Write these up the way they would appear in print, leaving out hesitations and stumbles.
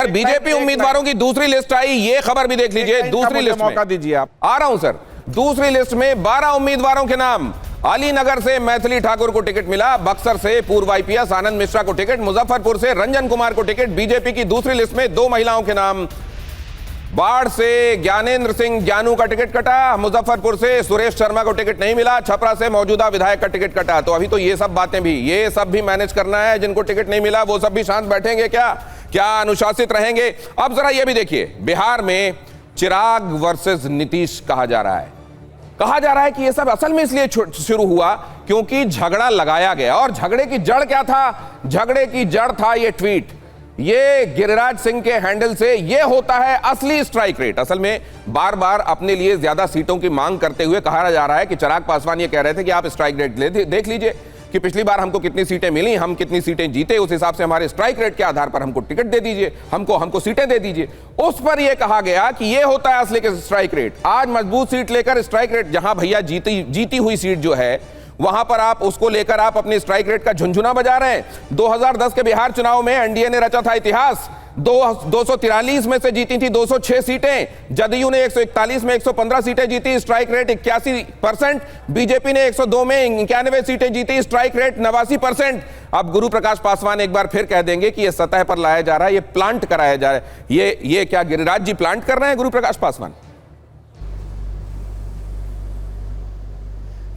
BJP उम्मीदवारों की दूसरी लिस्ट आई, ये खबर भी देख लीजिए। दूसरी लिस्ट में मौका दीजिए आप। आ रहा हूं सर। दूसरी लिस्ट में 12 उम्मीदवारों के नाम। अलीनगर से मैथिली ठाकुर को टिकट मिला, बक्सर से पूर्व आईपीएस आनंद मिश्रा को टिकट, मुजफ्फरपुर से रंजन कुमार को टिकट। बीजेपी की दूसरी लिस्ट में 2 महिलाओं के नाम। बाढ़ से ज्ञानेंद्र सिंह ज्ञानू का टिकट कटा, मुजफ्फरपुर से सुरेश शर्मा को टिकट नहीं मिला, छपरा से मौजूदा विधायक का टिकट कटा। तो अभी तो ये सब बातें भी, ये सब भी मैनेज करना है। जिनको टिकट नहीं मिला वो सब भी शांत बैठेंगे क्या अनुशासित रहेंगे? अब जरा ये भी देखिए, बिहार में चिराग वर्सेस नीतीश कहा जा रहा है कि ये सब असल में इसलिए शुरू हुआ क्योंकि झगड़ा लगाया गया। और झगड़े की जड़ क्या था? झगड़े की जड़ था ये ट्वीट। ये गिरिराज सिंह के हैंडल से ये होता है असली स्ट्राइक रेट। असल में बार बार अपने लिए ज्यादा सीटों की मांग करते हुए कहा जा रहा है कि चिराग पासवान ये कह रहे थे कि आप स्ट्राइक रेट देख लीजिए कि पिछली बार हमको कितनी सीटें मिली, हम कितनी सीटें जीते, उस हिसाब से हमारे स्ट्राइक रेट के आधार पर हमको टिकट दे दीजिए, हमको सीटें दे दीजिए। उस पर यह कहा गया कि यह होता है असली स्ट्राइक रेट। आज मजबूत सीट लेकर स्ट्राइक रेट, जहां भैया जीती हुई सीट जो है वहां पर आप उसको लेकर आप अपनी स्ट्राइक रेट का झुनझुना बजा रहे हैं। 2010 के बिहार चुनाव में एनडीए ने रचा था इतिहास। 243 में से जीती थी 206 सीटें, जदयू ने 141 में 115 सीटें जीती, स्ट्राइक रेट 81%। बीजेपी ने 102 में 91 सीटें जीती, स्ट्राइक रेट 89%। अब गुरु प्रकाश पासवान एक बार फिर कह देंगे कि यह सतह पर लाया जा रहा है, ये प्लांट कराया जा रहा है। ये क्या गिरिराज जी प्लांट कर रहे हैं गुरु प्रकाश पासवान?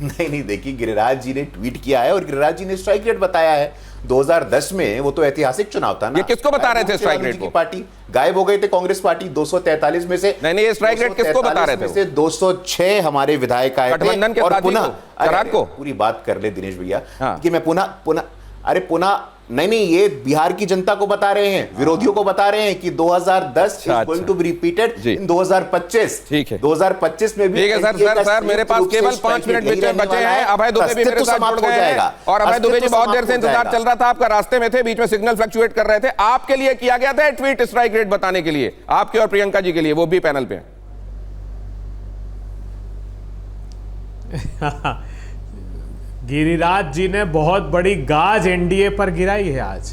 नहीं, देखिए गिरिराज जी ने ट्वीट किया है और गिरिराज जी ने स्ट्राइक रेट बताया है। 2010 में वो तो ऐतिहासिक चुनाव था ना। ये किसको बता रहे थे स्ट्राइक रेट को? पार्टी गायब हो गई थी, कांग्रेस पार्टी। 243 में से नहीं, ये स्ट्राइक रेट किसको बता रहे थे? 206 हमारे विधायक आए थे और पुनः चिराग को पूरी बात कर ले दिनेश भैया कि मैं पुनः नहीं, ये बिहार की जनता को बता रहे हैं, विरोधियों को बता रहे हैं कि 2010 is going to be repeated in 2025। ठीक है, 2025 में भी। ठीक है सर मेरे पास केवल 5 मिनट बचे हैं। अभय दुबे भी मेरे साथ जुड़ गए हैं और अभय दुबे जी बहुत देर से इंतजार चल रहा था आपका, रास्ते में थे, बीच में सिग्नल फ्लक्चुएट कर रहे थे। आपके लिए किया गया था ट्वीट स्ट्राइक रेट बताने के लिए, आपके और प्रियंका जी के लिए, वो भी पैनल पे गिरिराज जी ने बहुत बड़ी गाज एनडीए पर गिराई है आज।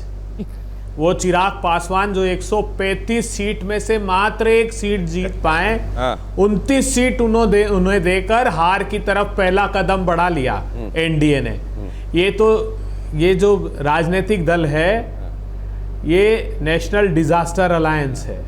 वो चिराग पासवान जो 135 सीट में से मात्र 1 सीट जीत पाए, 29 सीट उन्हें देकर हार की तरफ पहला कदम बढ़ा लिया एनडीए ने। ये जो राजनीतिक दल है ये नेशनल डिजास्टर अलायंस है।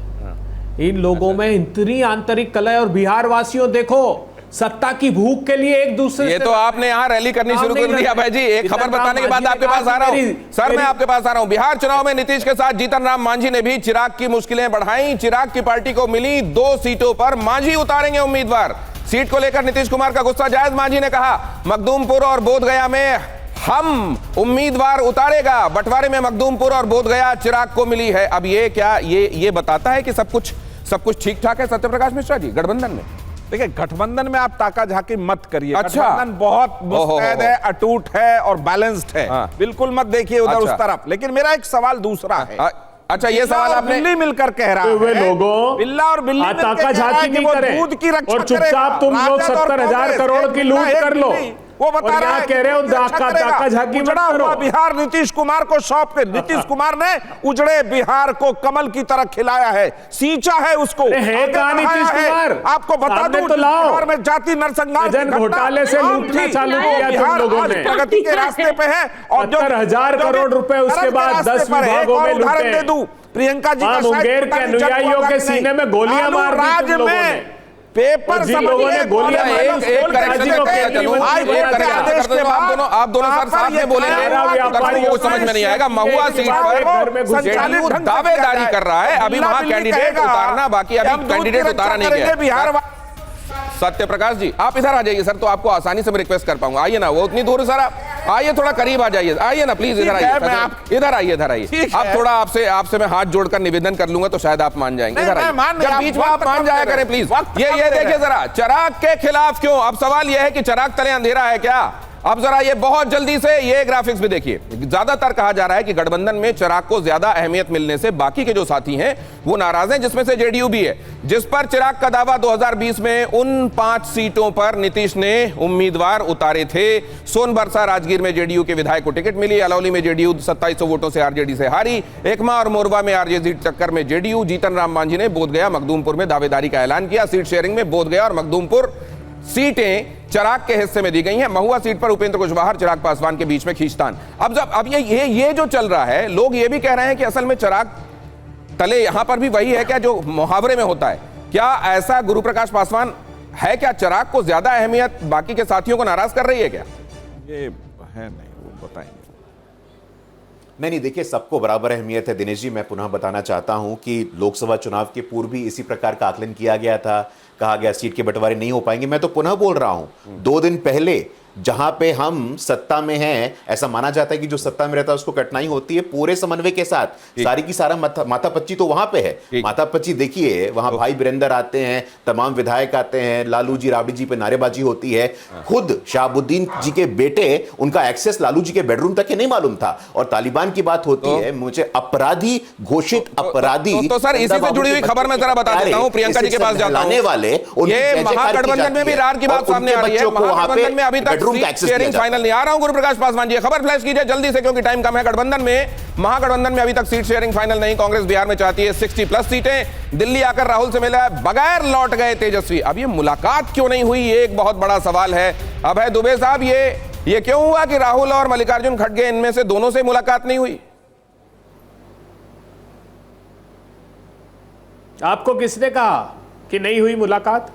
इन लोगों में इतनी आंतरिक कलह, और बिहार वासियों देखो सत्ता की भूख के लिए एक दूसरे ये तो आपने यहाँ रैली करनी शुरू कर दी अभय जी। एक खबर बताने के बाद आपके पास आ रहा हूँ सर, मैं आपके पास आ रहा हूँ। बिहार चुनाव में नीतीश के साथ जीतन राम मांझी ने भी चिराग की मुश्किलें बढ़ाई। चिराग की पार्टी को मिली 2 सीटों पर, मांझी उतारेंगे उम्मीदवार। सीट को लेकर नीतीश कुमार का गुस्सा जायज। मांझी ने कहा मखदूमपुर और बोधगया में हम उम्मीदवार उतारेगा। बंटवारे में मखदूमपुर और बोधगया चिराग को मिली है। अब ये क्या ये बताता है कि सब कुछ ठीक ठाक है सत्य प्रकाश मिश्रा जी गठबंधन में? देखिए, गठबंधन में आप ताका झाकी मत करिए। अच्छा। गठबंधन बहुत मुस्तैद है, अटूट है और बैलेंस्ड है। बिल्कुल मत देखिए उधर उस तरफ। लेकिन मेरा एक सवाल दूसरा है। अच्छा, ये सवाल आपने बिल्ली मिलकर कह रहा है, लोगों बिल्ला और बिल्ली ताका झाकी नहीं करें दूध की रक्षा और चुपचाप तुम लोग 70,000 करोड़ की लूट कर लो। वो बता रहा है कह रहे हो ताका झाकी मत करो। बिहार नीतीश कुमार को सौंप के, नीतीश कुमार ने उजड़े बिहार को कमल की तरह खिलाया है, सींचा है उसको। नीतीश कुमार आपको बता दूं, तो बिहार में जाति नरसंहार घोटाले से लूटना चालू किया तुम लोगों ने। प्रगति के रास्ते पे है और 70,000 करोड़ रुपए उसके बाद 10 विभागों में उदाहरण दे दूं, प्रियंका जी का मुंगेर के अनुयायियों के सीने में गोलियां मार दी तुम लोगों ने। पेपर जिन लोगों ने गोलियां मारी आप दोनों सर साथ में बोलेंगे, वो समझ में नहीं आएगा। महुआ सीट पर जेडीयू दावेदारी कर रहा है, अभी वहां कैंडिडेट उतारना बाकी, अभी कैंडिडेट उतारा नहीं गया। बिहार सत्य प्रकाश जी आप इधर आ जाइए सर, तो आपको आसानी से मैं रिक्वेस्ट कर पाऊंगा। आइए ना, वो उतनी दूर सर, आप आइए थोड़ा करीब आ जाइए, आइए ना प्लीज, इधर आइए, इधर आइए। आप थोड़ा आपसे मैं हाथ जोड़कर निवेदन कर लूंगा तो शायद आप मान जाएंगे। इधर आइए, जब बीच में आप मान जाया करें प्लीज। ये देखिए जरा, चिराग के खिलाफ क्यों? अब सवाल यह है कि चिराग तले अंधेरा है क्या? अब जरा ये बहुत जल्दी से ये ग्राफिक्स भी देखिए। ज्यादातर कहा जा रहा है कि गठबंधन में चिराग को ज्यादा अहमियत मिलने से बाकी के जो साथी हैं वो नाराज हैं, जिसमें से जेडीयू भी है, जिस पर चिराग का दावा 2020 में उन 5 सीटों पर नीतीश ने उम्मीदवार उतारे थे। सोनबरसा राजगीर में जेडीयू के विधायक को टिकट मिली, अलौली में जेडीयू 2700 वोटों से आरजेडी से हारी, एकमा और मोरबा में आरजेडी चक्कर में जेडीयू। जीतन राम मांझी ने बोधगया मखदूमपुर में दावेदारी का ऐलान किया। सीट शेयरिंग में बोधगया और मखदूमपुर सीटें चिराग के हिस्से में दी गई हैं। महुआ सीट पर उपेंद्र कुशवाहा चिराग पासवान के बीच में खींचतान। अब ये जो चल रहा है, लोग ये भी कह रहे हैं कि असल में चिराग तले यहां पर भी वही है क्या जो मुहावरे में होता है। क्या ऐसा गुरु प्रकाश पासवान है क्या? चिराग को ज्यादा अहमियत बाकी के साथियों को नाराज कर रही है क्या? ये है नहीं, वो बताएंगे। नहीं, देखिए, सबको बराबर अहमियत है दिनेश जी। मैं पुनः बताना चाहता हूं कि लोकसभा चुनाव के पूर्व भी इसी प्रकार का आकलन किया गया था, कहा गया सीट के बंटवारे नहीं हो पाएंगे। मैं तो पुनः बोल रहा हूं, 2 दिन पहले जहां पे हम सत्ता में हैं, ऐसा माना जाता है कि जो सत्ता में रहता है उसको कठिनाई होती है। पूरे समन्वय के साथ सारी की सारा माथापच्ची तो वहां पे है। माथापच्ची देखिए, वहां भाई बीरेंद्र आते हैं, तमाम विधायक आते हैं, लालू जी राबड़ी जी पे नारेबाजी होती है। खुद शहाबुद्दीन जी के बेटे, उनका एक्सेस लालू जी के बेडरूम तक नहीं मालूम था। और तालिबान की बात होती है, मुझे अपराधी घोषित अपराधी। तो सर, इसी से जुड़ी हुई खबर मैं जरा बता देता हूं, प्रियंका जी के पास जाता हूं। वाले ये महागठबंधन में भी रार की बात सामने आ रही है। महागठबंधन में अभी तक शेयरिंग फाइनल नहीं। आ रहा हूं गुरु प्रकाश पासवान जी, खबर फ्लैश कीजिए जल्दी से क्योंकि टाइम कम है। महागठबंधन में अभी तक सीट शेयरिंग फाइनल नहीं। कांग्रेस बिहार में चाहती है 60+ सीटें। दिल्ली आकर राहुल से मिला, बगैर लौट गए तेजस्वी। अब ये मुलाकात क्यों नहीं हुई, ये एक बहुत बड़ा सवाल है। अभय दुबे साहब, ये क्यों हुआ कि राहुल और मल्लिकार्जुन खड़गे इनमें से दोनों से मुलाकात नहीं हुई? आपको किसने कहा कि नहीं हुई मुलाकात?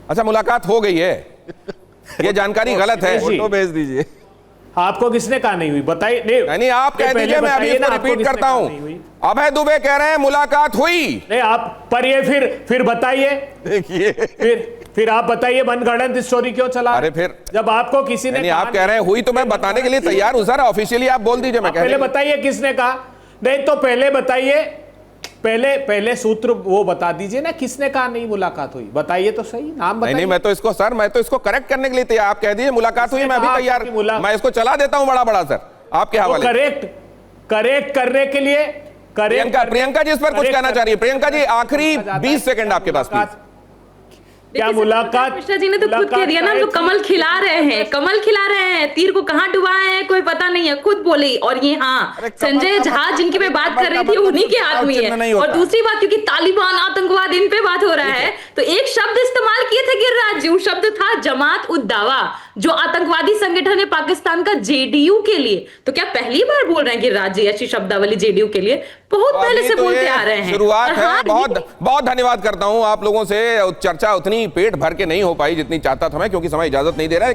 अच्छा, मुलाकात हो गई है, ये जानकारी गलत है। फोटो भेज दीजिए। आपको किसने कहा नहीं हुई? बताइए। नहीं, आप कह दीजिए, मैं अभी इसको रिपीट करता हूं। अभय दुबे कह रहे हैं मुलाकात हुई। नहीं, आप पर ये फिर बताइए। देखिए, फिर आप बताइए, मनगढ़ंत स्टोरी क्यों चला? अरे फिर जब आपको किसी ने नहीं, आप कह रहे हैं हुई तो मैं बताने के लिए तैयार हूं सर। ऑफिशियली आप बोल दीजिए। मैं पहले बताइए किसने कहा। नहीं तो पहले बताइए, पहले सूत्र वो बता दीजिए ना, किसने कहा नहीं मुलाकात हुई? बताइए तो सही, नाम बताइए। नहीं, मैं तो इसको करेक्ट करने के लिए तैयार। आप कह दीजिए मुलाकात हुई, मैं अभी तैयार। मैं इसको चला देता हूं बड़ा सर आपके हवाले। करेक्ट करने के लिए प्रियंका जी इस पर कुछ कहना चाह रही है। प्रियंका जी, आखिरी 20 सेकंड आपके पास प्लीज। क्या मुलाकात? मिश्रा जी ने तो खुद कह दिया ना, हम लोग कमल खिला रहे हैं, तीर को कहाँ डुबाए हैं कोई पता नहीं है, खुद बोले। और ये संजय झा जिनकी मैं बात कर रही थी, उन्हीं के हाथ में है। और दूसरी बात, क्योंकि तालिबान, आतंकवाद, इन पे बात हो रहा है, तो एक शब्द इस्तेमाल किए थे गिरिराज जी, वो शब्द था जमात उद दावा, जो आतंकवादी संगठन है पाकिस्तान का, जेडीयू के लिए। तो क्या पहली बार बोल रहे हैं गिरिराज जी ऐसी शब्दावली जेडीयू के लिए? बहुत पहले से बोलते आ रहे हैं। शुरुआत है। बहुत धन्यवाद करता हूं आप लोगों से। चर्चा उतनी पेट भर के नहीं हो पाई जितनी चाहता था मैं, क्योंकि समय इजाजत नहीं दे रहा है।